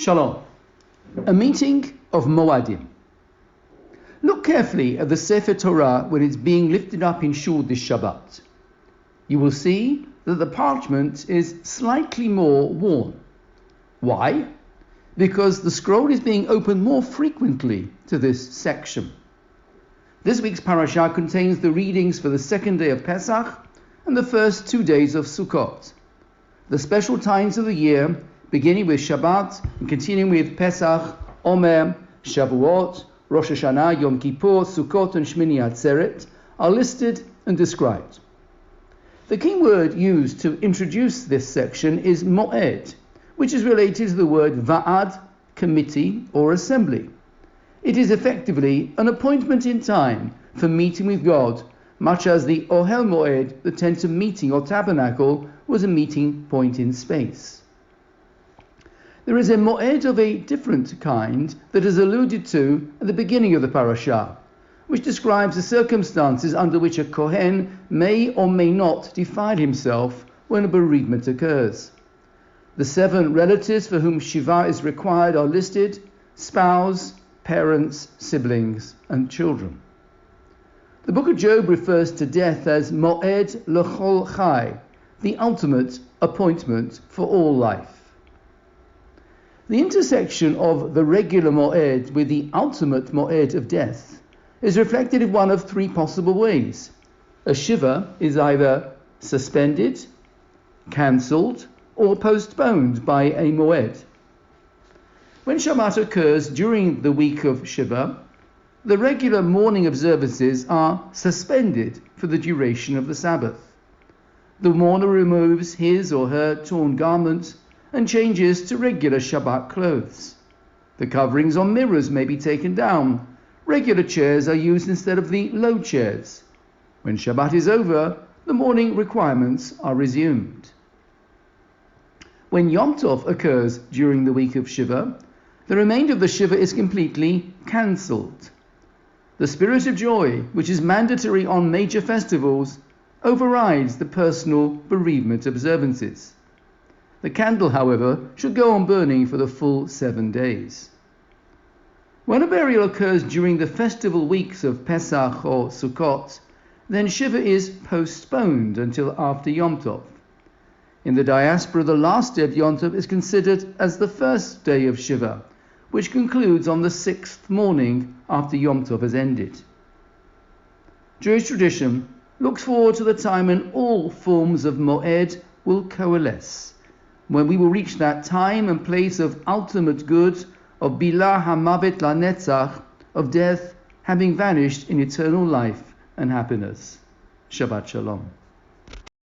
Shalom. A meeting of Moadim. Look carefully at the Sefer Torah when it's being lifted up in Shul this Shabbat. You will see that the parchment is slightly more worn. Why? Because the scroll is being opened more frequently to this section. This week's Parsha contains the readings for the second day of Pesach and the first 2 days of Sukkot. The special times of the year, beginning with Shabbat and continuing with Pesach, Omer, Shavuot, Rosh Hashanah, Yom Kippur, Sukkot, and Shmini Atzeret, are listed and described. The key word used to introduce this section is moed, which is related to the word va'ad, committee or assembly. It is effectively an appointment in time for meeting with God, much as the Ohel Moed, the tent of meeting or tabernacle, was a meeting point in space. There is a moed of a different kind that is alluded to at the beginning of the parasha, which describes the circumstances under which a Kohen may or may not defile himself when a bereavement occurs. The 7 relatives for whom Shiva is required are listed: spouse, parents, siblings, and children. The book of Job refers to death as moed l'chol chai, the ultimate appointment for all life. The intersection of the regular moed with the ultimate moed of death is reflected in one of 3 possible ways. A shiva is either suspended, cancelled, or postponed by a moed. When Shabbat occurs during the week of Shiva, the regular morning observances are suspended for the duration of the Sabbath. The mourner removes his or her torn garment and changes to regular Shabbat clothes. The coverings on mirrors may be taken down. Regular chairs are used instead of the low chairs. When Shabbat is over, the morning requirements are resumed. When Yom Tov occurs during the week of Shiva, the remainder of the Shiva is completely cancelled. The spirit of joy, which is mandatory on major festivals, overrides the personal bereavement observances. The candle, however, should go on burning for the full 7 days. When a burial occurs during the festival weeks of Pesach or Sukkot, then Shiva is postponed until after Yom Tov. In the diaspora, the last day of Yom Tov is considered as the first day of Shiva, which concludes on the 6th morning after Yom Tov has ended. Jewish tradition looks forward to the time when all forms of moed will coalesce, when we will reach that time and place of ultimate good, of bilah hamavet lanetzach, of death having vanished in eternal life and happiness. Shabbat Shalom.